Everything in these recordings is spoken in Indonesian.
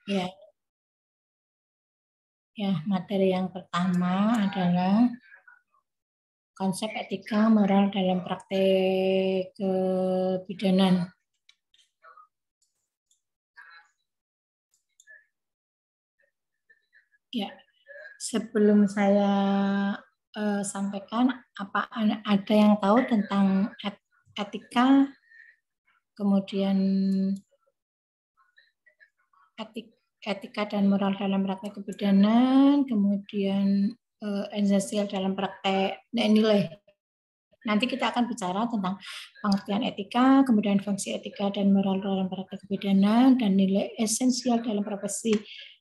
Ya, ya, materi yang pertama adalah konsep etika moral dalam praktek kebidanan. Ya, sebelum saya sampaikan, apa ada yang tahu tentang etika, kemudian etika dan moral dalam praktek kebidanan, kemudian esensial dalam praktek nilai. Nanti kita akan bicara tentang pengertian etika, kemudian fungsi etika dan moral dalam praktek kebidanan, dan nilai esensial dalam profesi.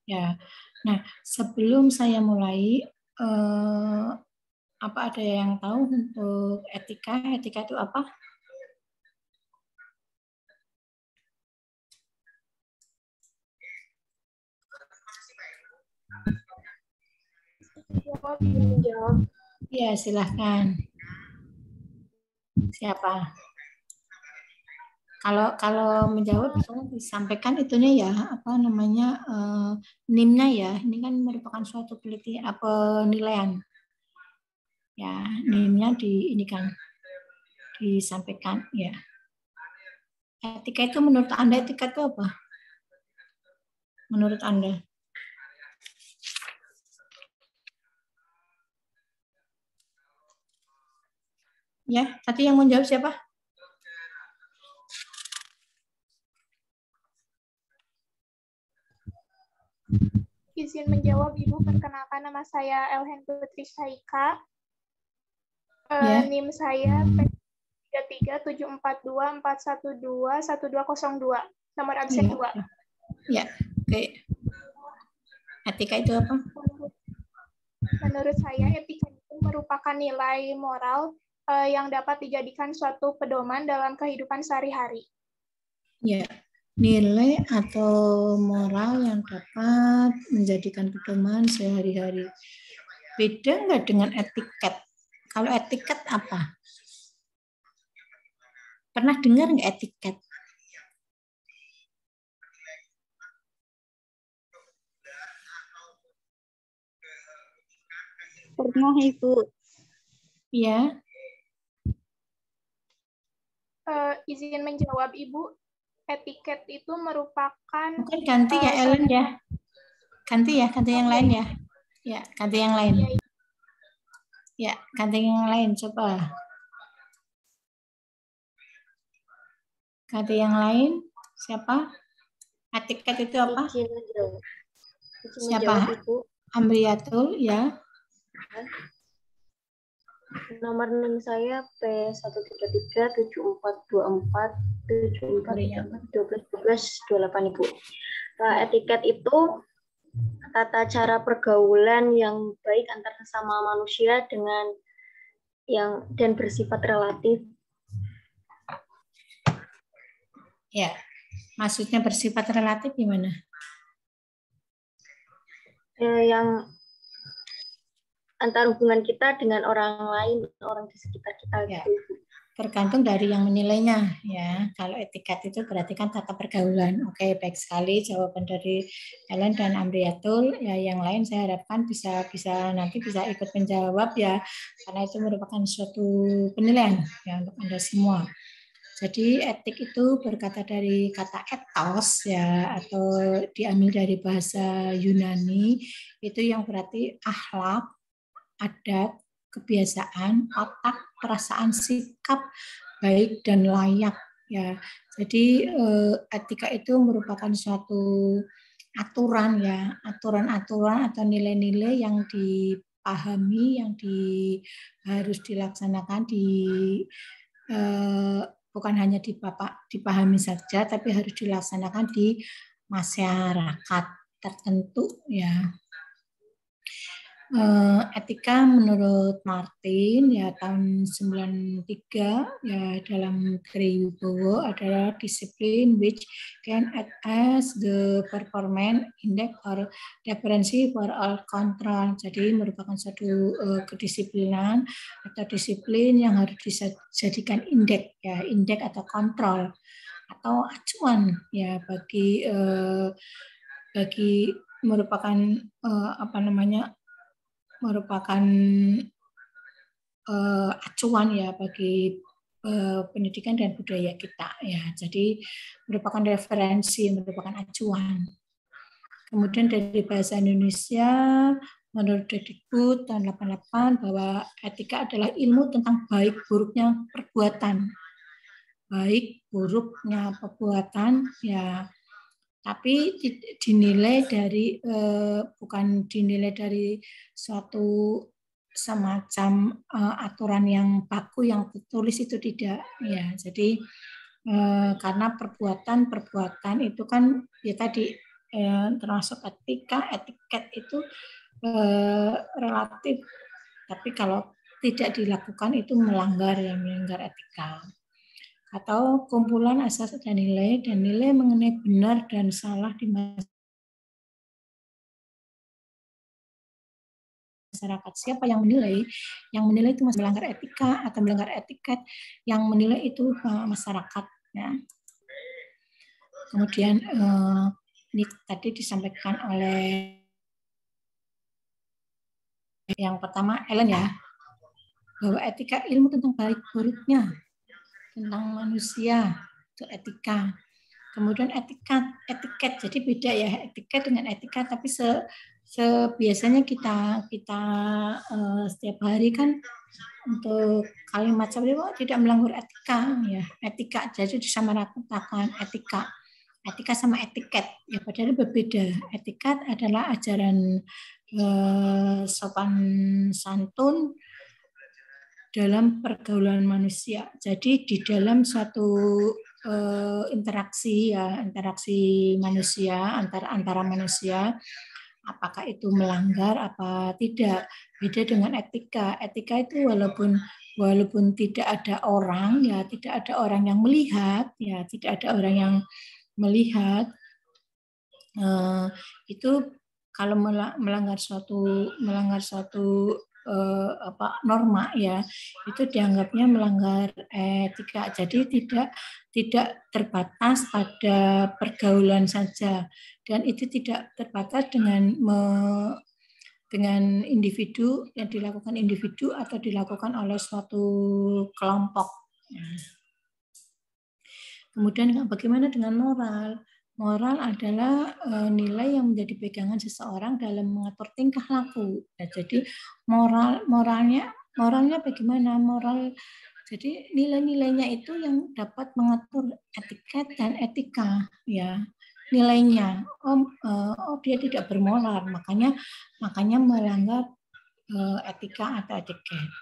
Ya, nah sebelum saya mulai, apa ada yang tahu untuk etika? Etika itu apa? Menjawab. Ya, silahkan. Siapa? Kalau menjawab tolong disampaikan itunya ya, apa namanya, NIM-nya ya. Ini kan merupakan suatu penilaian. Ya, NIM-nya ini kan disampaikan ya. Etika itu menurut Anda etika itu apa? Menurut Anda? Ya, tadi yang menjawab siapa? Izin menjawab, Ibu. Perkenalkan, nama saya Elhen Putri Saika. Ya. NIM saya P3742412121202. Nomor absen 2. Ya, oke. Etika itu apa? Menurut saya, etika itu merupakan nilai moral yang dapat dijadikan suatu pedoman dalam kehidupan sehari-hari. Ya, nilai atau moral yang dapat menjadikan pedoman sehari-hari. Beda nggak dengan etiket? Kalau etiket apa? Pernah dengar nggak etiket? Pernah, Ibu. Ya. Izin menjawab, Ibu. Etiket itu merupakan... Mungkin ganti ya, Ellen ya. Ganti yang lain ya. Ya, ganti yang lain. Ya, ganti yang lain, coba. Ganti yang lain, siapa? Etiket itu apa? Siapa? Amriatul, ya. Nomor NIM saya P133742474121228, Ibu. Etiket itu tata cara pergaulan yang baik antar sesama manusia dan bersifat relatif. Ya, maksudnya bersifat relatif gimana? Yang antar hubungan kita dengan orang lain, orang di sekitar kita. Ya, gitu. tergantung dari yang menilainya ya. Kalau etiket itu berarti kan tata pergaulan. Oke, baik sekali jawaban dari Ellen dan Amriatul. Ya, yang lain saya harapkan bisa nanti bisa ikut menjawab ya, karena itu merupakan suatu penilaian ya untuk Anda semua. Jadi etik itu berkata dari kata ethos ya, atau diambil dari bahasa Yunani, itu yang berarti akhlak, adat, kebiasaan, otak, perasaan, sikap baik dan layak ya. Jadi etika itu merupakan suatu aturan ya, aturan-aturan atau nilai-nilai yang dipahami, yang harus dilaksanakan bukan hanya dipahami saja, tapi harus dilaksanakan di masyarakat tertentu ya. Etika menurut Martin ya tahun 93 ya dalam Kriwibowo adalah disiplin which can act as the performance index or referensi for all control. Jadi merupakan suatu kedisiplinan atau disiplin yang harus dijadikan indeks ya, indeks atau kontrol atau acuan ya bagi merupakan merupakan acuan ya bagi pendidikan dan budaya kita ya. Jadi merupakan referensi, merupakan acuan. Kemudian dari bahasa Indonesia menurut Dikbud tahun 88 bahwa etika adalah ilmu tentang baik buruknya perbuatan. Baik buruknya perbuatan ya, tapi dinilai dari bukan dinilai dari suatu semacam aturan yang baku yang tertulis itu tidak ya. Jadi karena perbuatan itu kan ya tadi termasuk etika, etiket itu relatif, tapi kalau tidak dilakukan itu melanggar etika. Atau kumpulan asas dan nilai mengenai benar dan salah di masyarakat. Siapa yang menilai? Yang menilai itu melanggar etika atau melanggar etiket, yang menilai itu masyarakat. Ya. Kemudian ini tadi disampaikan oleh yang pertama Ellen ya, bahwa etika ilmu tentang baik buruknya, tentang manusia, itu etika. Kemudian etiket, jadi beda ya etiket dengan etika, tapi biasanya kita setiap hari kan untuk kalimat seperti itu tidak melanggar etika ya, etika jadi disamaratakan etika sama etiket ya, padahal berbeda. Etiket adalah ajaran sopan santun dalam pergaulan manusia. Jadi di dalam suatu interaksi manusia antara manusia, apakah itu melanggar apa tidak, beda dengan etika. Etika itu walaupun tidak ada orang ya, tidak ada orang yang melihat ya, tidak ada orang yang melihat itu kalau melanggar suatu norma ya, itu dianggapnya melanggar etika. Jadi tidak terbatas pada pergaulan saja, dan itu tidak terbatas dengan individu, yang dilakukan individu atau dilakukan oleh suatu kelompok. Kemudian bagaimana dengan moral? Moral adalah nilai yang menjadi pegangan seseorang dalam mengatur tingkah laku. Ya, jadi moralnya bagaimana? Moral, jadi nilai-nilainya itu yang dapat mengatur etiket dan etika. Ya, nilainya. Dia tidak bermoral, makanya melanggar etika atau etiket.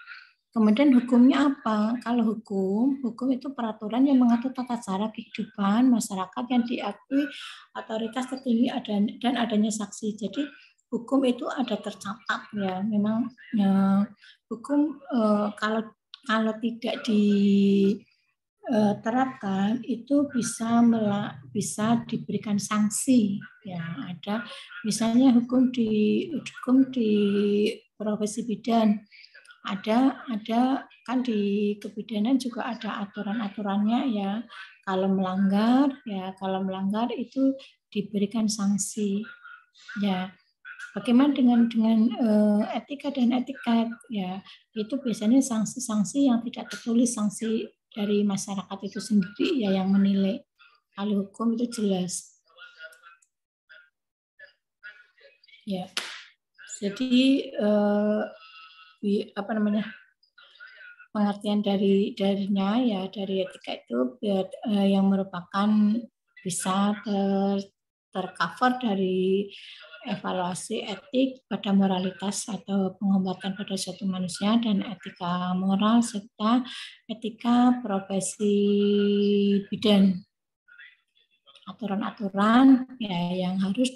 Kemudian hukumnya apa? Kalau hukum itu peraturan yang mengatur tata cara kehidupan masyarakat yang diakui otoritas tertinggi dan adanya saksi. Jadi hukum itu ada tercatat ya. Memang hukum kalau tidak diterapkan itu bisa diberikan sanksi ya. Ada misalnya hukum di profesi bidan. Ada kan di kebidanan juga ada aturan-aturannya ya. Kalau melanggar itu diberikan sanksi. Ya. Bagaimana dengan etika dan etiket ya, itu biasanya sanksi-sanksi yang tidak tertulis, sanksi dari masyarakat itu sendiri ya yang menilai. Kalau hukum itu jelas. Ya. Jadi pengertian darinya ya, dari etika itu yang merupakan bisa tercover dari evaluasi etik pada moralitas atau pengobatan pada suatu manusia, dan etika moral serta etika profesi bidan. Aturan-aturan ya yang harus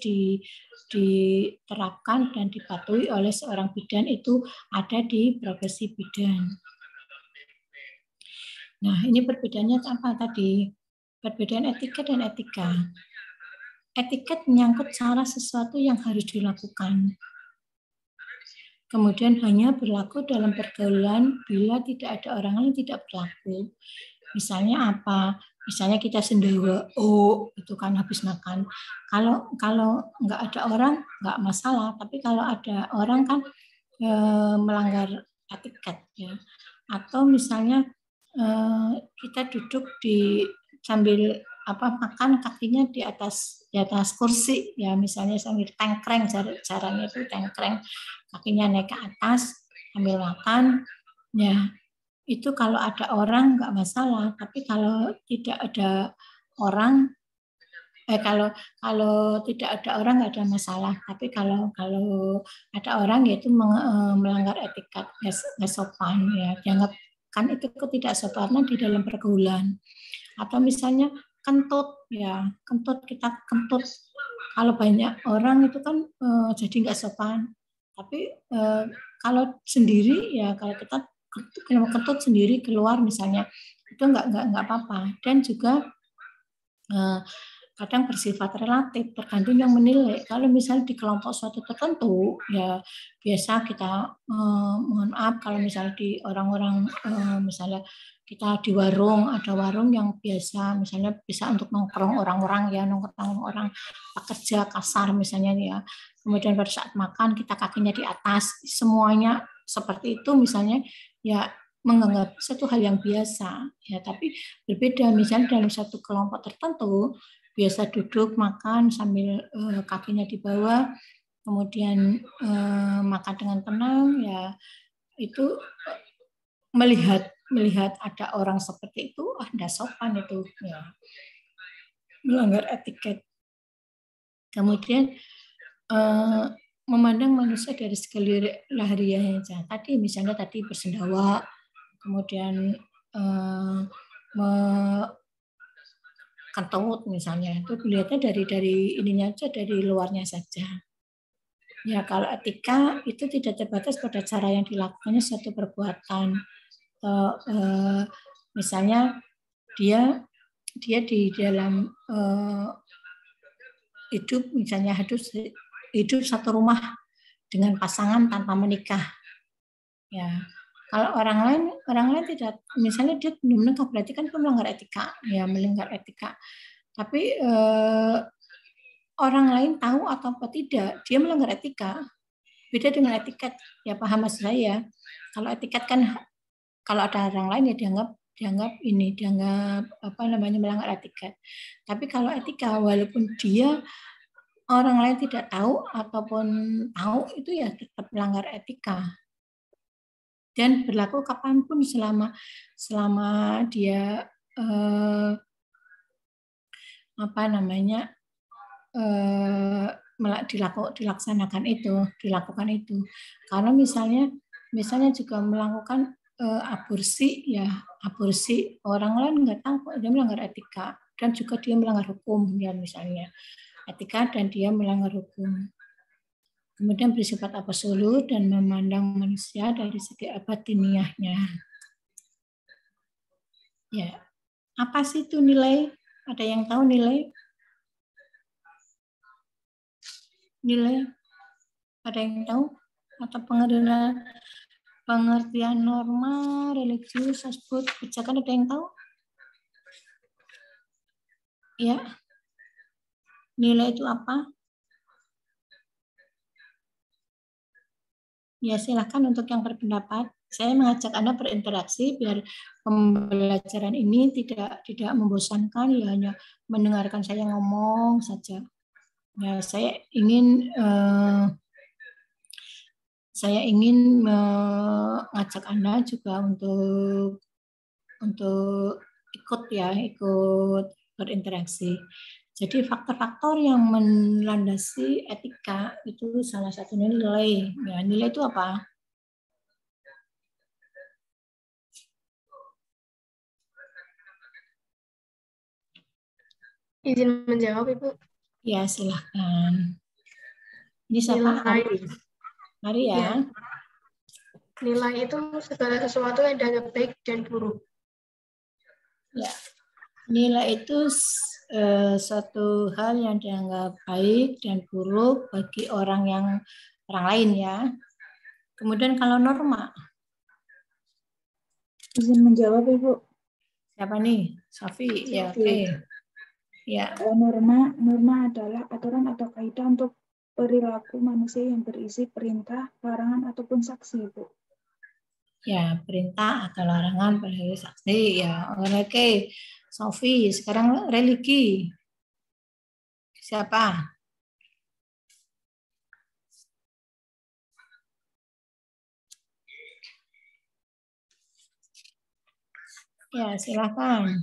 diterapkan dan dipatuhi oleh seorang bidan itu ada di profesi bidan. Nah, ini perbedaannya apa tadi? Perbedaan etiket dan etika. Etiket menyangkut cara sesuatu yang harus dilakukan. Kemudian hanya berlaku dalam pergaulan bila tidak ada orang lain tidak berlaku. Misalnya apa? Misalnya kita sendawa, oh itu kan habis makan. Kalau nggak ada orang nggak masalah, tapi kalau ada orang kan melanggar etiket ya. Atau misalnya kita duduk di sambil makan kakinya di atas kursi ya, misalnya sambil tengkreng, caranya itu tengkreng, kakinya naik ke atas sambil makan ya. Itu kalau ada orang nggak masalah, tapi kalau tidak ada orang, kalau tidak ada orang nggak ada masalah. Tapi kalau ada orang, yaitu melanggar etikat, nggak sopan ya, dianggap kan itu ketidaksopanan di dalam pergaulan. Atau misalnya kentut ya, kita kentut. Kalau banyak orang itu kan jadi nggak sopan. Tapi kalau sendiri ya, kalau kita kentut sendiri keluar misalnya, itu nggak apa-apa. Dan juga kadang bersifat relatif, tergantung yang menilai. Kalau misalnya di kelompok suatu tertentu ya biasa kita mohon maaf kalau misalnya di orang-orang misalnya kita di warung, ada warung yang biasa misalnya bisa untuk nongkrong orang-orang ya, nongkrong orang pekerja kasar misalnya ya. Kemudian pada saat makan kita kakinya di atas, semuanya seperti itu misalnya ya, menganggap satu hal yang biasa ya. Tapi berbeda misalnya dalam satu kelompok tertentu biasa duduk makan sambil kakinya di bawah, kemudian makan dengan tenang ya, itu melihat ada orang seperti itu, tidak sopan itu ya, melanggar etiket. Kemudian memandang manusia dari segi lahiriahnya saja. Tadi misalnya bersendawa, kemudian kentut misalnya, itu dilihatnya dari ininya aja, dari luarnya saja. Ya, kalau etika itu tidak terbatas pada cara yang dilakukannya suatu perbuatan. Misalnya dia di dalam hidup, misalnya hidup satu rumah dengan pasangan tanpa menikah. Ya, kalau orang lain tidak, misalnya dia belum menikah, berarti kan itu melanggar etika, ya, melanggar etika. Tapi orang lain tahu atau tidak, dia melanggar etika. Beda dengan etiket, ya paham mas saya. Kalau etiket kan kalau ada orang lain ya dianggap melanggar etiket. Tapi kalau etika, walaupun dia orang lain tidak tahu ataupun tahu, itu ya tetap melanggar etika. Dan berlaku kapanpun selama dia dilakukan itu. Karena misalnya juga melakukan aborsi ya, aborsi orang lain nggak tahu, dia melanggar etika, dan juga dia melanggar hukum ya, misalnya etika dan dia melanggar hukum. Kemudian bersifat absolut dan memandang manusia dari segi batiniahnya. Ya, apa sih itu nilai? Ada yang tahu nilai? Nilai? Ada yang tahu? Atau pengertian norma, religius, asput, kebijakan, ada yang tahu? Ya. Nilai itu apa? Ya, silakan untuk yang berpendapat. Saya mengajak Anda berinteraksi biar pembelajaran ini tidak membosankan, ya hanya mendengarkan saya ngomong saja. Ya, saya ingin mengajak Anda juga untuk ikut berinteraksi. Jadi faktor-faktor yang melandasi etika itu salah satunya nilai. Ya, nilai itu apa? Izin menjawab, Ibu. Ya, silahkan. Ini siapa? Mari ya. Ya. Nilai itu segala sesuatu yang dianggap baik dan buruk. Ya. Nilai itu suatu hal yang dianggap baik dan buruk bagi orang lain ya. Kemudian kalau norma. Izin menjawab, Ibu. Siapa nih? Sofi. Ya, oke. Ya. Norma adalah aturan atau kaidah untuk perilaku manusia yang berisi perintah, larangan, ataupun saksi, Bu. Ya, perintah atau larangan pada saksi. Ya, oke. Sofi, sekarang religi. Siapa? Ya, silakan.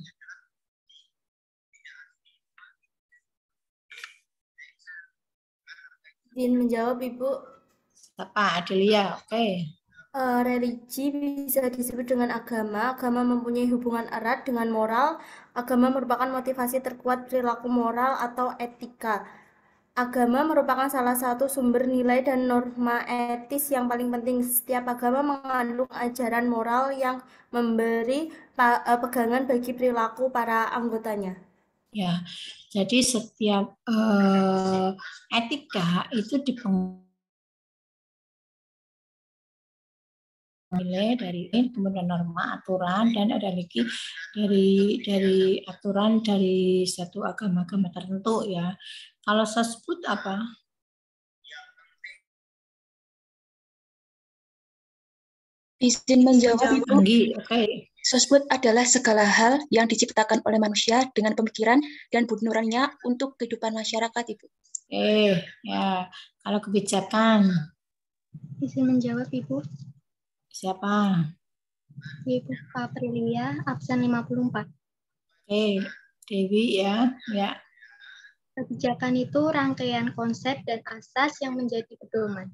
Izin menjawab, Ibu. Siapa? Adelia. Oke. Religi bisa disebut dengan agama. Agama mempunyai hubungan erat dengan moral. Agama merupakan motivasi terkuat perilaku moral atau etika. Agama merupakan salah satu sumber nilai dan norma etis yang paling penting. Setiap agama mengandung ajaran moral yang memberi pegangan bagi perilaku para anggotanya. Ya, jadi setiap etika itu nilai dari kemudian norma, aturan, dan ada lagi dari aturan dari satu agama-agama tertentu ya. Kalau saya sebut apa? Izin menjawab, Ibu. Oke. Sosbud adalah segala hal yang diciptakan oleh manusia dengan pemikiran dan budi nuraninya untuk kehidupan masyarakat, Ibu. Ya. Kalau kebijakan. Izin menjawab, Ibu. Siapa? Ibu Aprilia, absen 54. Dewi ya. Kebijakan itu rangkaian konsep dan asas yang menjadi pedoman.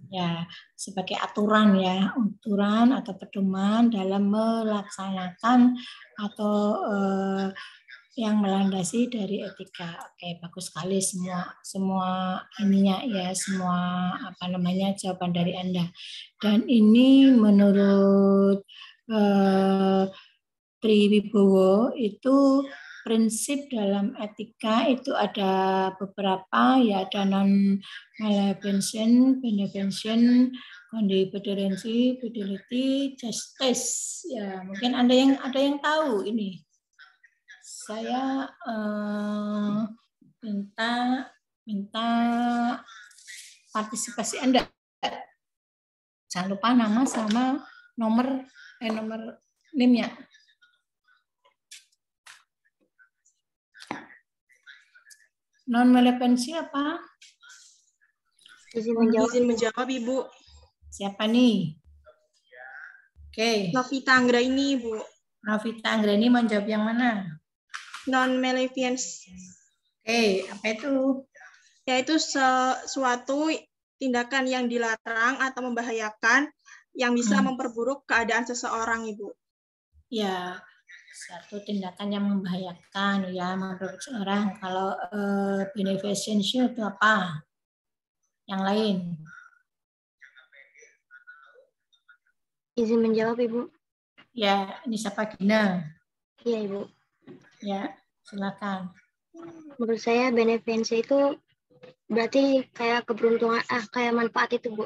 Ya, sebagai aturan ya, aturan atau pedoman dalam melaksanakan atau yang melandasi dari etika. Oke, bagus sekali semua ininya ya, semua jawaban dari Anda. Dan ini menurut Triwibowo itu prinsip dalam etika itu ada beberapa ya, ada non-malevolence, benevolence, confidency, fidelity, justice. Ya, mungkin ada yang tahu ini. Saya minta partisipasi Anda. Jangan lupa nama sama nomor NIM-nya. Non-malevolence apa? Izin menjawab, Ibu. Siapa nih? Oke. Novita Anggraini, Ibu. Novita Anggraini menjawab yang mana? Non-malevolence. Oke, apa itu? Yaitu suatu tindakan yang dilarang atau membahayakan yang bisa memperburuk keadaan seseorang, Ibu. Ya, satu tindakan yang membahayakan ya menurut seorang. Kalau benevolence itu apa? Yang lain? Izin menjawab, Ibu. Ya, ini siapa? Gina? Iya, Ibu. Ya, silakan. Menurut saya benevolence itu berarti kayak keberuntungan, kayak manfaat itu, Bu.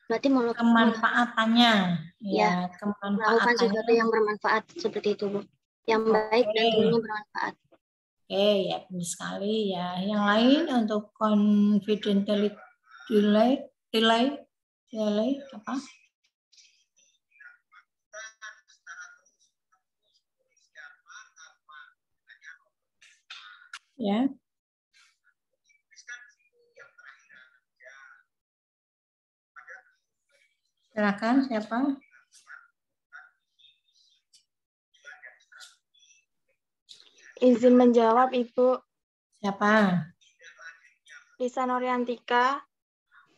Berarti kemanfaatannya, ya kemanfaatannya. Melakukan sesuatu yang bermanfaat seperti itu, Bu. Yang baik dan tentunya bermanfaat. Oke, ya benar sekali ya. Yang lain untuk delay apa? Ya. Silakan, siapa? Izin menjawab, Ibu. Siapa? Lisa Noriantika,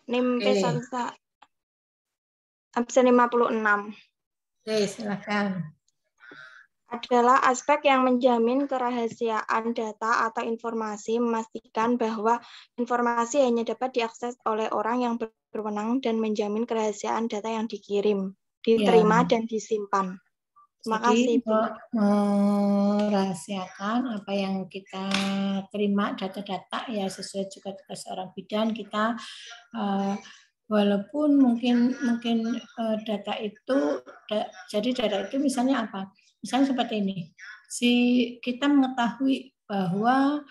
NIM P1, absen 56. Oke, silakan. Adalah aspek yang menjamin kerahasiaan data atau informasi, memastikan bahwa informasi hanya dapat diakses oleh orang yang berwenang dan menjamin kerahasiaan data yang dikirim, diterima, dan disimpan. Terima kasih, Bu. Merahasiakan apa yang kita terima, data-data ya sesuai juga tugas seorang bidan. Kita walaupun mungkin data itu jadi data itu misalnya apa? Misalnya seperti ini, kita mengetahui bahwa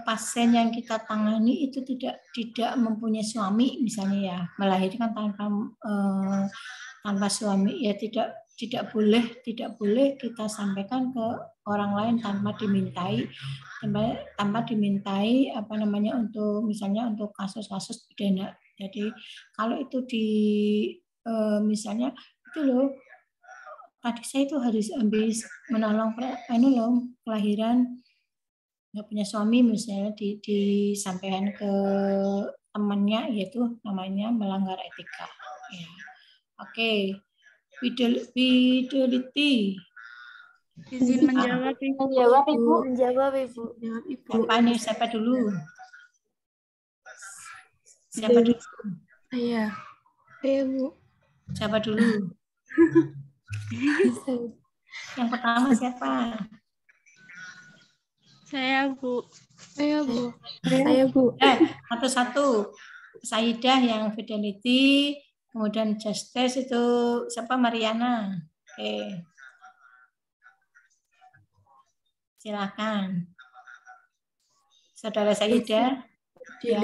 pasien yang kita tangani itu tidak mempunyai suami, misalnya ya, melahirkan tanpa suami, ya tidak boleh kita sampaikan ke orang lain tanpa dimintai apa namanya, untuk misalnya untuk kasus-kasus pidana. Jadi kalau itu misalnya itu loh, tadi saya itu harus habis menolong kelahiran nggak punya suami, misalnya disampaikan ke temannya, yaitu namanya melanggar etika. Ya. Oke, fidelity. Izin menjawab, Ibu. Menjawab, Ibu. Siapa dulu? Siapa dulu? Saya, Bu. Siapa dulu? Yang pertama siapa? Saya, Bu. Satu-satu. Saidah yang fidelity, kemudian justice itu siapa? Mariana. Oke. Silakan. Saudara Saidah. Ya.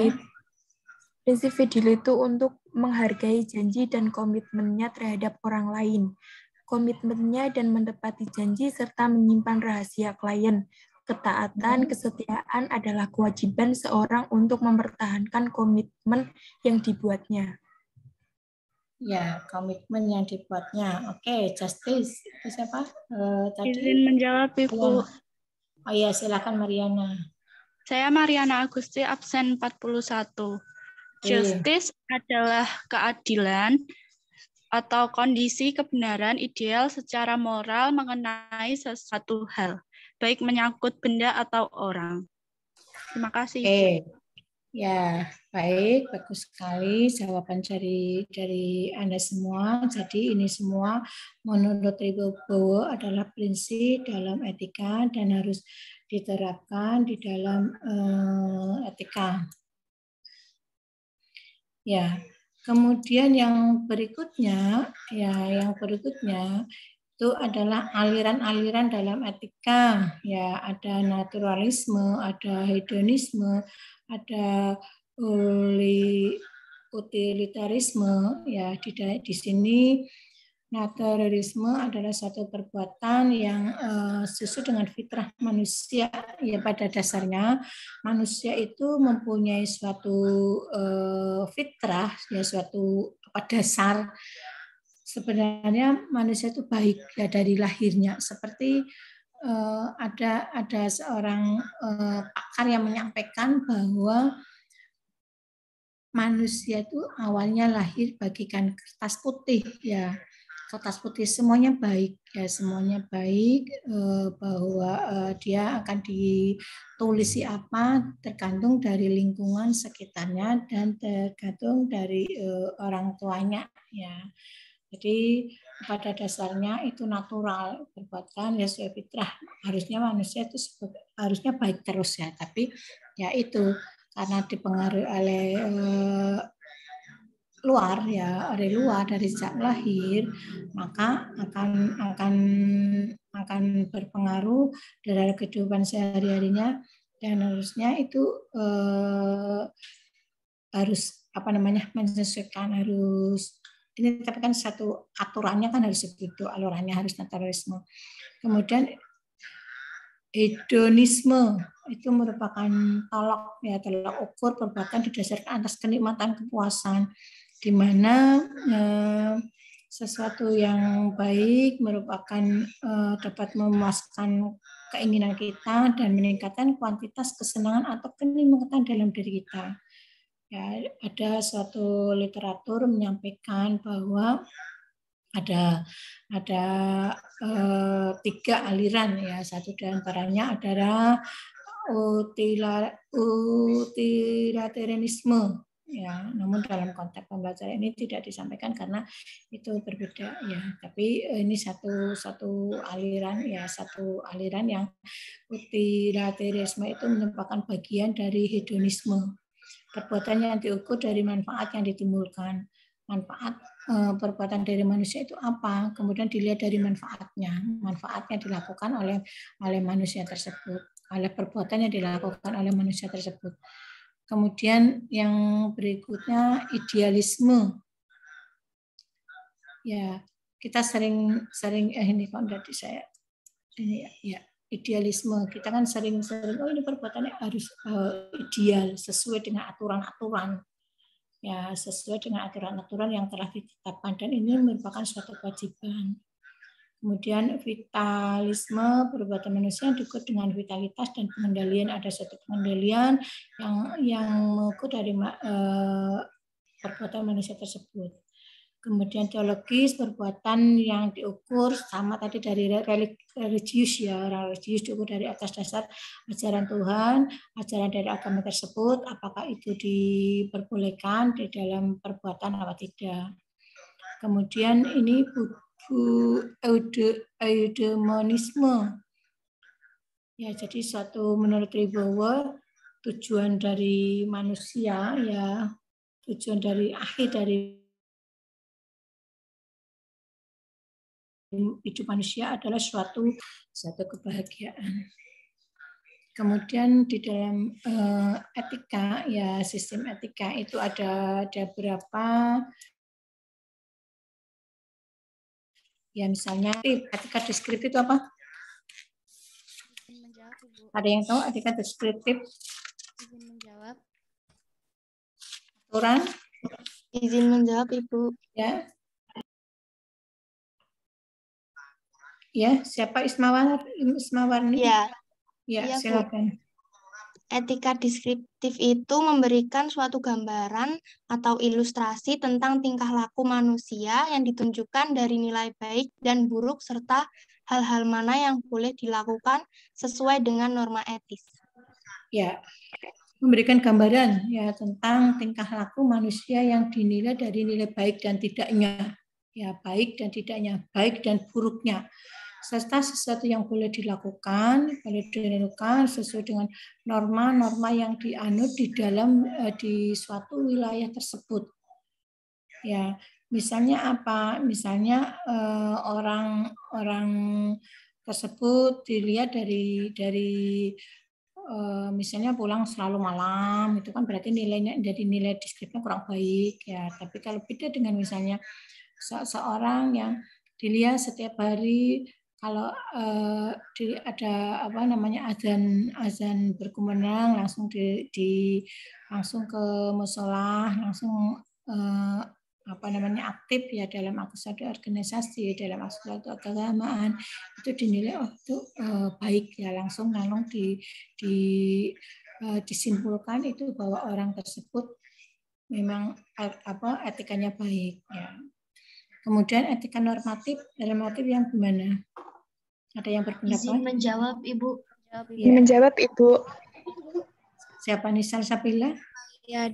Prinsip fidelity itu untuk menghargai janji dan komitmennya terhadap orang lain. Komitmennya dan menepati janji serta menyimpan rahasia klien. Ketaatan, kesetiaan adalah kewajiban seorang untuk mempertahankan komitmen yang dibuatnya. Ya, komitmen yang dibuatnya. Oke, justice. Itu siapa? Tadi. Izin menjawab, Ibu. Oh iya, silakan Mariana. Saya Mariana Agusti, absen 41. Justice adalah keadilan atau kondisi kebenaran ideal secara moral mengenai sesuatu hal, baik menyangkut benda atau orang. Terima kasih. Oke. Ya, baik, bagus sekali jawaban dari Anda semua. Jadi ini semua menurut Wibowo adalah prinsip dalam etika dan harus diterapkan di dalam etika. Ya, kemudian yang berikutnya itu adalah aliran-aliran dalam etika. Ya, ada naturalisme, ada hedonisme, ada utilitarisme. Ya, di sini naturalisme adalah suatu perbuatan yang sesuai dengan fitrah manusia. Ya, pada dasarnya manusia itu mempunyai suatu fitrah, ya, suatu dasar. Sebenarnya manusia itu baik ya dari lahirnya. Seperti ada seorang pakar yang menyampaikan bahwa manusia itu awalnya lahir bagikan kertas putih, ya. Kertas putih semuanya baik, ya, semuanya baik, bahwa dia akan ditulisi apa tergantung dari lingkungan sekitarnya dan tergantung dari orang tuanya, ya. Jadi pada dasarnya itu natural perbuatan ya sesuai fitrah. Harusnya manusia itu harusnya baik terus ya, tapi ya itu karena dipengaruhi oleh luar ya, dari luar dari sejak lahir, maka akan berpengaruh dari kehidupan sehari-harinya dan harusnya itu harus menyesuaikan, harus ini, tapi kan satu aturannya kan harus begitu, alurannya harus naturalisme. Kemudian hedonisme itu merupakan tolak ukur perbuatan didasarkan atas kenikmatan kepuasan, di mana sesuatu yang baik merupakan dapat memuaskan keinginan kita dan meningkatkan kuantitas kesenangan atau kenikmatan dalam diri kita. Ya, ada suatu literatur menyampaikan bahwa ada 3 aliran ya, satu di antaranya adalah utilitarianisme ya, namun dalam konteks pembelajaran ini tidak disampaikan karena itu berbeda ya, tapi ini satu aliran ya, satu aliran yang utilitarianisme itu merupakan bagian dari hedonisme. Perbuatan yang diukur dari manfaat yang ditimbulkan. manfaat perbuatan dari manusia itu apa, kemudian dilihat dari manfaatnya dilakukan oleh manusia tersebut, oleh perbuatan yang dilakukan oleh manusia tersebut. Kemudian yang berikutnya idealisme. Ya, kita sering ini kok dari saya ini ya idealisme. Kita kan sering oh ini perbuatannya harus ideal sesuai dengan aturan-aturan. Ya, sesuai dengan aturan-aturan yang telah ditetapkan, dan ini merupakan suatu kewajiban. Kemudian vitalisme, perbuatan manusia yang diukur dengan vitalitas dan pengendalian, ada suatu pengendalian yang mengukur dari perbuatan manusia tersebut. Kemudian teologis, perbuatan yang diukur sama tadi dari religius ya, religius diukur dari atas dasar ajaran Tuhan, ajaran dari agama tersebut, apakah itu diperbolehkan di dalam perbuatan atau tidak. Kemudian ini eudemonisme. Ya, jadi suatu menurut Wibowo tujuan dari manusia ya, tujuan dari akhir dari hidup manusia adalah suatu kebahagiaan. Kemudian di dalam etika ya, sistem etika itu ada berapa ya, misalnya etika deskriptif itu apa? Menjawab, Ibu. Ada yang tahu etika deskriptif? Izin menjawab. Aturan? Izin menjawab, Ibu. Ya. Ya, siapa Ismawarni? Ya. Ya, Ya, silakan. Etika deskriptif itu memberikan suatu gambaran atau ilustrasi tentang tingkah laku manusia yang ditunjukkan dari nilai baik dan buruk serta hal-hal mana yang boleh dilakukan sesuai dengan norma etis. Ya, memberikan gambaran ya tentang tingkah laku manusia yang dinilai dari nilai baik dan tidaknya. Ya, baik dan tidaknya, baik dan buruknya. Serta sesuatu yang boleh dilakukan sesuai dengan norma-norma yang dianut di dalam di suatu wilayah tersebut. Ya, misalnya apa? Misalnya orang tersebut dilihat dari misalnya pulang selalu malam, itu kan berarti nilainya dari nilai deskriptifnya kurang baik ya. Tapi kalau beda dengan misalnya seorang yang dilihat setiap hari kalau ada apa namanya azan berkumandang langsung langsung ke musola, langsung apa namanya aktif ya dalam suatu organisasi, dalam suatu keagamaan, itu dinilai itu baik ya, langsung disimpulkan itu bahwa orang tersebut memang etikanya baik ya. Kemudian etika normatif yang gimana? Ada yang berpendapat? Izin menjawab, Ibu. Ya. Menjawab, Ibu. Siapa, Nisal Sabila? Ya.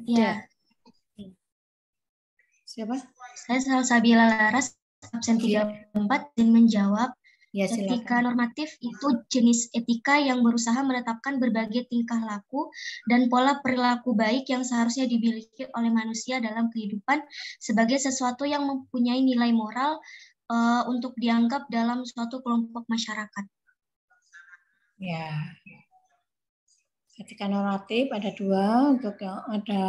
Siapa? Saya Salsabila Laras, absen 34, dan menjawab. Ya, etika normatif itu jenis etika yang berusaha menetapkan berbagai tingkah laku dan pola perilaku baik yang seharusnya dimiliki oleh manusia dalam kehidupan sebagai sesuatu yang mempunyai nilai moral untuk dianggap dalam suatu kelompok masyarakat. Ya. Etika normatif ada dua, untuk yang ada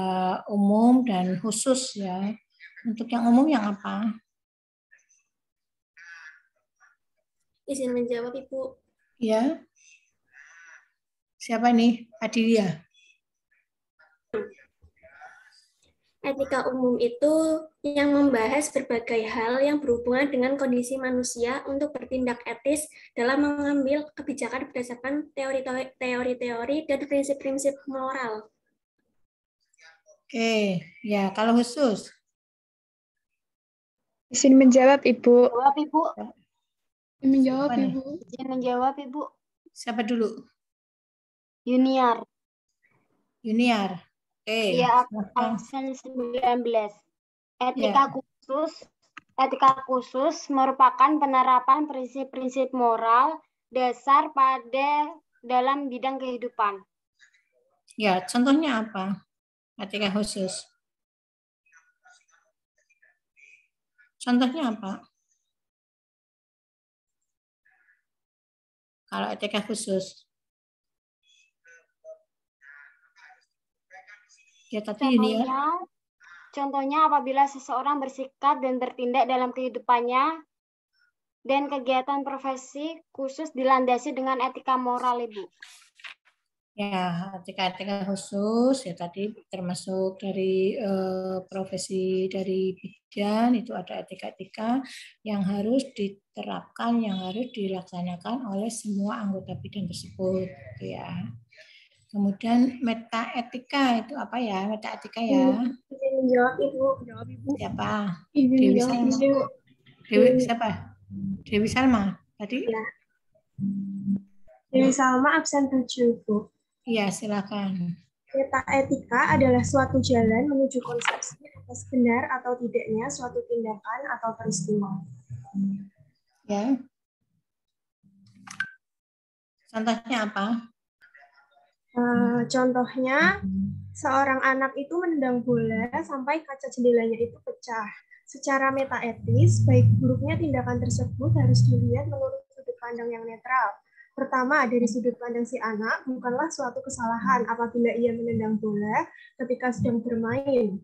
umum dan khusus ya. Untuk yang umum yang apa? Izin menjawab, Ibu. Ya. Siapa nih? Adilia. Etika umum itu yang membahas berbagai hal yang berhubungan dengan kondisi manusia untuk bertindak etis dalam mengambil kebijakan berdasarkan teori-teori dan prinsip-prinsip moral. Oke, ya kalau khusus. Izin menjawab, Ibu. Jawab, Ibu. Menjawab, Ibu. Izin menjawab, Ibu. Siapa dulu? Yuniar. Oke. Iya, absen 19. Etika khusus merupakan penerapan prinsip-prinsip moral dasar dalam bidang kehidupan. Ya, contohnya apa? Etika khusus. Contohnya apa? Kalau etika khusus. Ya, tadi ini ya. Contohnya apabila seseorang bersikap dan bertindak dalam kehidupannya dan kegiatan profesi khusus dilandasi dengan etika moral, Ibu. Ya, etika khusus ya tadi termasuk dari profesi dari bidan itu ada etika-etika yang harus diterapkan, yang harus dilaksanakan oleh semua anggota bidan tersebut, gitu ya. Kemudian metaetika itu apa ya? Metaetika ya. Menjawab Ibu. Jawab Ibu. Siapa? Ibu Dewi menjawab Salma. Ibu. Dewi siapa? Dewi Salma tadi? Ya. Dewi Salma absen 7, Bu. Iya, silakan. Metaetika adalah suatu jalan menuju konsepsi atas benar atau tidaknya suatu tindakan atau peristiwa. Ya. Contohnya apa? Contohnya, seorang anak itu menendang bola sampai kaca jendelanya itu pecah. Secara metaetis, baik buruknya tindakan tersebut harus dilihat menurut sudut pandang yang netral. Pertama, dari sudut pandang si anak, bukanlah suatu kesalahan apabila ia menendang bola ketika sedang bermain.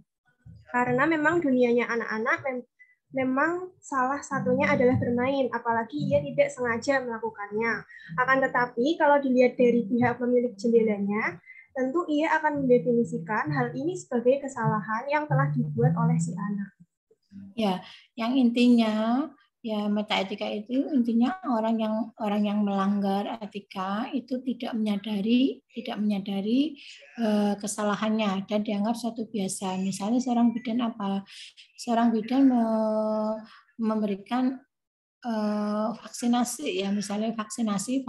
Karena memang dunianya anak-anak memang salah satunya adalah bermain, apalagi ia tidak sengaja melakukannya. Akan tetapi, kalau dilihat dari pihak pemilik jendelanya, tentu ia akan mendefinisikan hal ini sebagai kesalahan yang telah dibuat oleh si anak. Ya, yang intinya ya metaetika itu intinya orang yang melanggar etika itu tidak menyadari kesalahannya dan dianggap suatu biasa. Misalnya seorang bidan apa? Seorang bidan memberikan vaksinasi ya, misalnya vaksinasi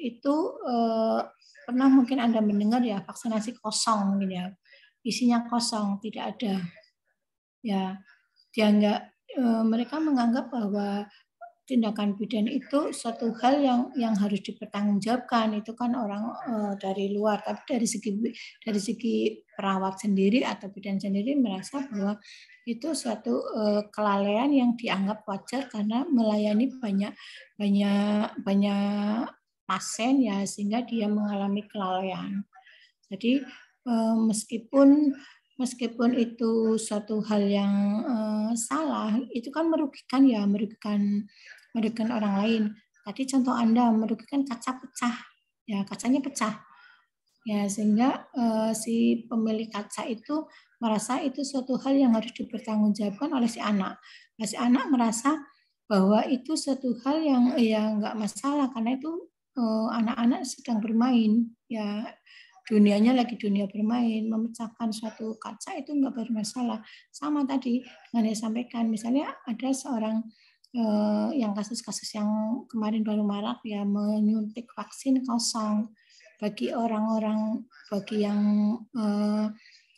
itu pernah mungkin Anda mendengar ya, vaksinasi kosong mungkin ya, isinya kosong, tidak ada ya, dianggap mereka menganggap bahwa tindakan bidan itu suatu hal yang harus dipertanggungjawabkan. Itu kan orang dari luar, tapi dari segi perawat sendiri atau bidan sendiri merasa bahwa itu suatu kelalaian yang dianggap wajar karena melayani banyak pasien ya, sehingga dia mengalami kelalaian. Jadi meskipun itu suatu hal yang salah, itu kan merugikan orang lain. Tadi contoh Anda merugikan kaca pecah, ya kacanya pecah, ya sehingga si pemilik kaca itu merasa itu suatu hal yang harus dipertanggungjawabkan oleh si anak. Nah, si anak merasa bahwa itu suatu hal yang nggak masalah karena itu anak-anak sedang bermain, ya. Dunianya lagi dunia bermain, memecahkan suatu kaca itu nggak bermasalah. Sama tadi yang saya sampaikan, misalnya ada seorang yang kasus-kasus yang kemarin baru marak ya, menyuntik vaksin kosong. Bagi yang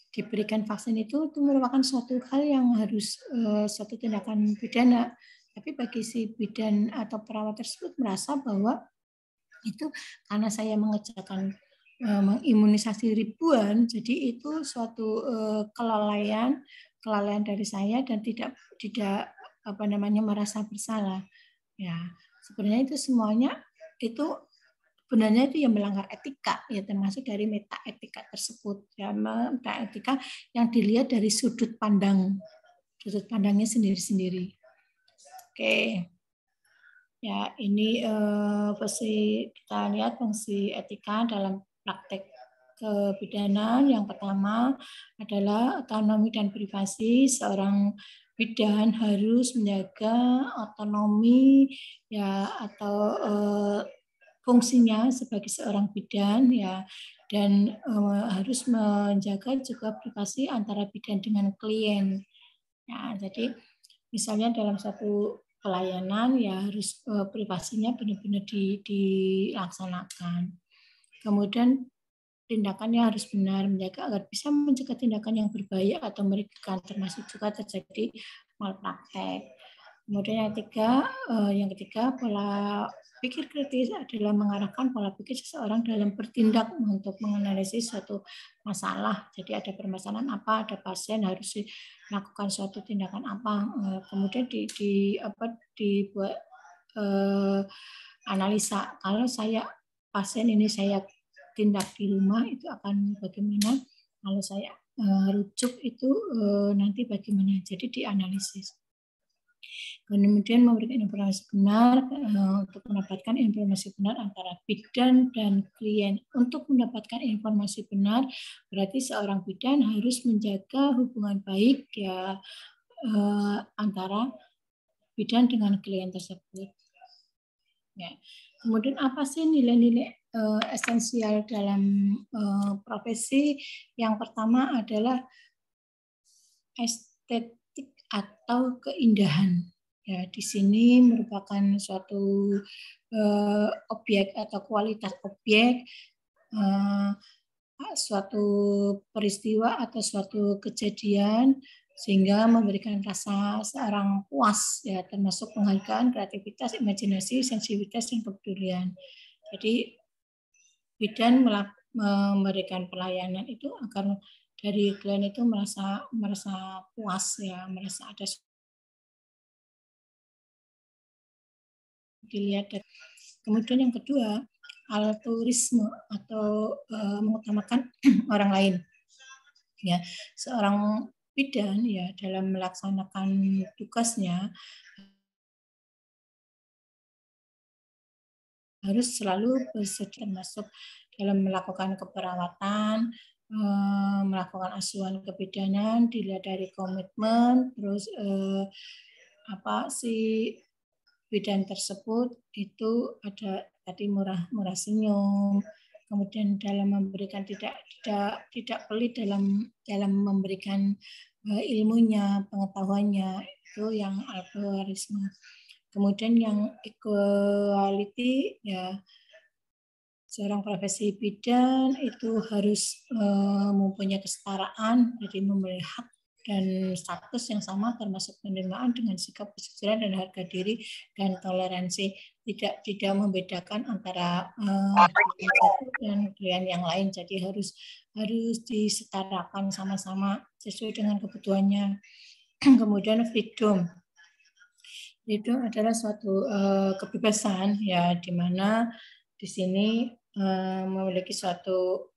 diberikan vaksin itu merupakan suatu hal yang harus suatu tindakan pidana. Tapi bagi si bidan atau perawat tersebut merasa bahwa itu karena saya mengerjakan mengimunisasi ribuan, jadi itu suatu kelalaian dari saya dan tidak merasa bersalah. Ya, sebenarnya itu semuanya itu sebenarnya itu yang melanggar etika, ya termasuk dari metaetika tersebut. Ya, metaetika yang dilihat dari sudut pandangnya sendiri-sendiri. Oke. Ya, ini kita lihat fungsi etika dalam praktek kebidanan. Yang pertama adalah otonomi dan privasi. Seorang bidan harus menjaga otonomi ya atau fungsinya sebagai seorang bidan ya, dan harus menjaga juga privasi antara bidan dengan klien. Ya, jadi misalnya dalam satu pelayanan ya harus privasinya benar-benar dilaksanakan. Kemudian tindakannya harus benar, menjaga agar bisa mencegah tindakan yang berbahaya atau merugikan, termasuk juga terjadi malpraktek. Kemudian yang ketiga pola pikir kritis adalah mengarahkan pola pikir seseorang dalam bertindak untuk menganalisis suatu masalah. Jadi ada permasalahan apa, ada pasien harus melakukan suatu tindakan apa, kemudian dibuat analisa. Kalau pasien ini saya tindak di rumah itu akan bagaimana, kalau saya rujuk itu nanti bagaimana. Jadi dianalisis. Kemudian memberikan informasi benar untuk mendapatkan informasi benar antara bidan dan klien. Untuk mendapatkan informasi benar berarti seorang bidan harus menjaga hubungan baik ya antara bidan dengan klien tersebut. Ya. Kemudian apa sih nilai-nilai esensial dalam profesi? Yang pertama adalah estetik atau keindahan. Ya, di sini merupakan suatu objek atau kualitas objek, suatu peristiwa atau suatu kejadian sehingga memberikan rasa seorang puas, ya, termasuk penghargaan, kreativitas, imajinasi, sensitivitas, dan kepedulian. Jadi bidan memberikan pelayanan itu agar dari klien itu merasa puas, ya, merasa ada dilihat. Kemudian yang kedua, altruisme atau mengutamakan orang lain. Ya, seorang bidan ya dalam melaksanakan tugasnya harus selalu bersedia, termasuk dalam melakukan keperawatan, melakukan asuhan kebidanan, dilihat dari komitmen, terus bidan tersebut itu ada tadi murah senyum, kemudian dalam memberikan tidak pelit dalam memberikan ilmunya, pengetahuannya, itu yang altruisme. Kemudian yang equality, ya, seorang profesi bidan itu harus mempunyai kesetaraan, jadi memiliki hak dan status yang sama, termasuk penerimaan dengan sikap kejujuran dan harga diri dan toleransi, tidak membedakan antara satu dan klien yang lain. Jadi harus disetarakan sama-sama sesuai dengan kebutuhannya. Kemudian freedom itu adalah suatu kebebasan, ya, di mana di sini memiliki suatu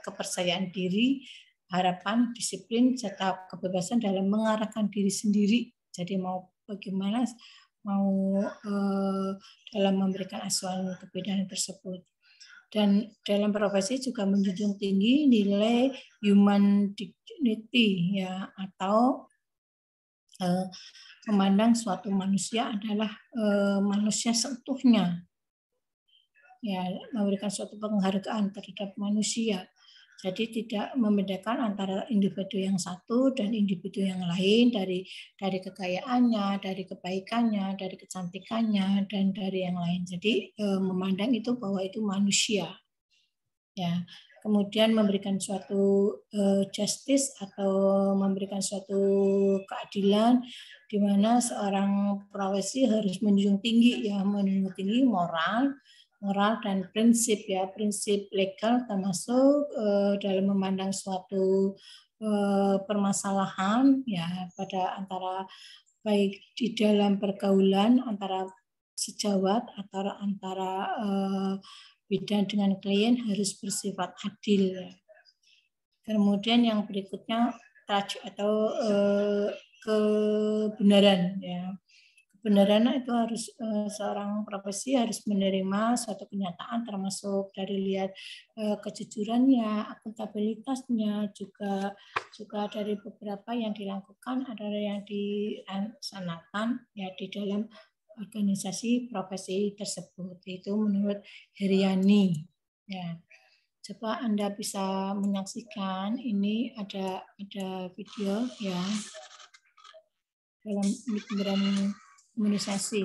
kepercayaan diri, harapan, disiplin, serta kebebasan dalam mengarahkan diri sendiri. Jadi mau bagaimana, dalam memberikan asuhan kebidanan tersebut. Dan dalam profesi juga menjunjung tinggi nilai human dignity, ya, atau memandang suatu manusia adalah manusia seutuhnya. Ya, memberikan suatu penghargaan terhadap manusia. Jadi tidak membedakan antara individu yang satu dan individu yang lain dari kekayaannya, dari kebaikannya, dari kecantikannya, dan dari yang lain. Jadi memandang itu bahwa itu manusia. Ya. Kemudian memberikan suatu justice atau memberikan suatu keadilan di mana seorang profesi harus menjunjung tinggi, ya, menjunjung tinggi moral dan prinsip, ya, prinsip legal, termasuk dalam memandang suatu permasalahan, ya, pada antara baik di dalam pergaulan antara sejawat atau antara bidan dengan klien harus bersifat adil. Kemudian yang berikutnya touch atau kebenaran, ya. Kebenaran itu harus seorang profesi harus menerima suatu kenyataan, termasuk dari lihat kejujurannya, akuntabilitasnya, juga dari beberapa yang dilakukan adalah yang dilaksanakan, ya, di dalam organisasi profesi tersebut. Itu menurut Heriani, ya. Coba Anda bisa menyaksikan, ini ada video, ya, dalam pemberian imunisasi.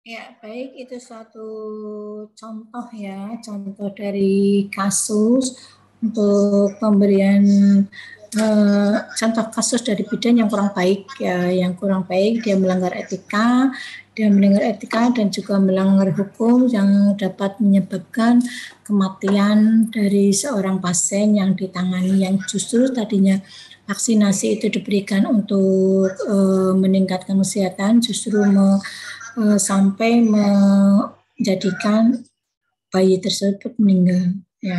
Ya, baik, itu suatu contoh ya, contoh dari kasus untuk pemberian contoh kasus dari bidan yang kurang baik ya, yang kurang baik, dia melanggar etika dan juga melanggar hukum yang dapat menyebabkan kematian dari seorang pasien yang ditangani, yang justru tadinya vaksinasi itu diberikan untuk meningkatkan kesehatan, justru sampai menjadikan bayi tersebut meninggal. Ya,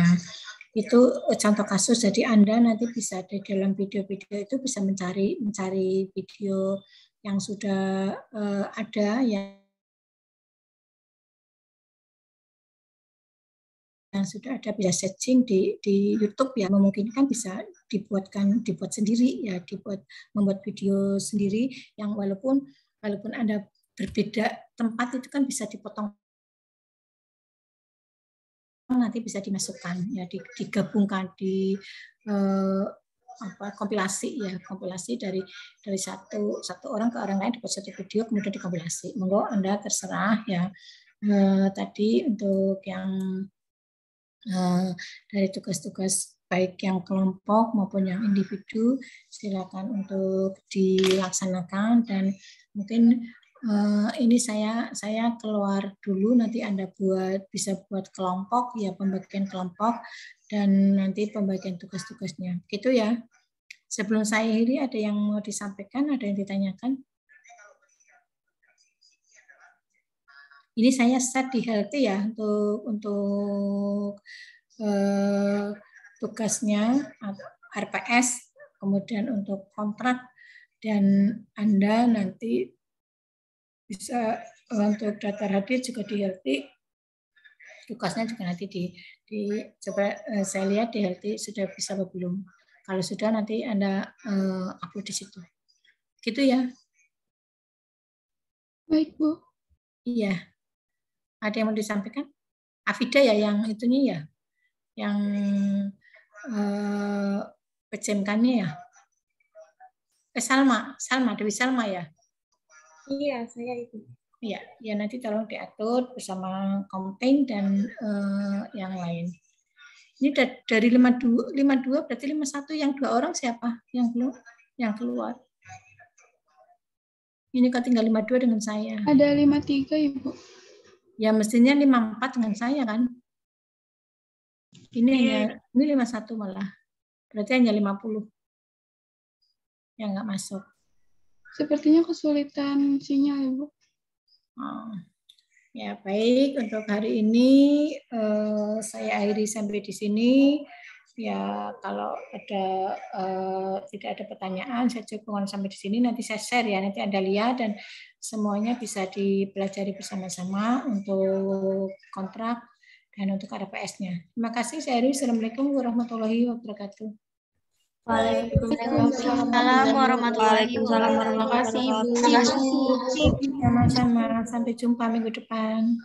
itu contoh kasus. Jadi Anda nanti bisa di dalam video-video itu bisa mencari video yang sudah ada yang sudah ada, bisa searching di YouTube ya, memungkinkan bisa dibuat sendiri ya, membuat video sendiri yang walaupun Anda berbeda tempat itu kan bisa dipotong, nanti bisa dimasukkan ya, digabungkan di kompilasi dari satu orang ke orang lain, dibuat satu video kemudian dikompilasi. Monggo Anda terserah ya. Tadi untuk yang dari tugas-tugas baik yang kelompok maupun yang individu silakan untuk dilaksanakan, dan mungkin ini saya keluar dulu, nanti Anda bisa buat kelompok ya, pembagian kelompok dan nanti pembagian tugas-tugasnya gitu ya. Sebelum saya akhiri, ada yang mau disampaikan, ada yang ditanyakan? Ini saya set di HLT ya untuk tugasnya RPS, kemudian untuk kontrak, dan Anda nanti bisa untuk daftar hadir juga di HLT, tugasnya juga nanti coba saya lihat di HLT sudah bisa atau belum. Kalau sudah nanti Anda upload di situ. Gitu ya. Baik, Bu. Iya. Ada yang mau disampaikan? Afida ya yang itunya ya, yang PCMK-nya ya. Salma, Dewi Salma ya. Iya, saya itu. Iya, ya nanti tolong diatur bersama Komting dan yang lain. Ini dari 52 berarti 51, yang 2 orang siapa? Yang keluar. Ini kok tinggal 52 dengan saya. Ada 53, Ibu. Ya mestinya 54 dengan saya kan. Ini hanya ini 51 malah. Berarti hanya 50 yang nggak masuk. Sepertinya kesulitan sinyal, Ibu. Oh. Ya baik, untuk hari ini saya akhiri sampai di sini. Ya kalau tidak ada pertanyaan, saya cukupkan sampai di sini. Nanti saya share ya, nanti Anda lihat dan semuanya bisa dipelajari bersama-sama untuk kontrak dan untuk RPS-nya. Terima kasih. Saya akhiri. Assalamualaikum warahmatullahi wabarakatuh. Waalaikumsalam warahmatullahi wabarakatuh. Terima kasih, Ibu. Sama-sama. Sampai jumpa minggu depan.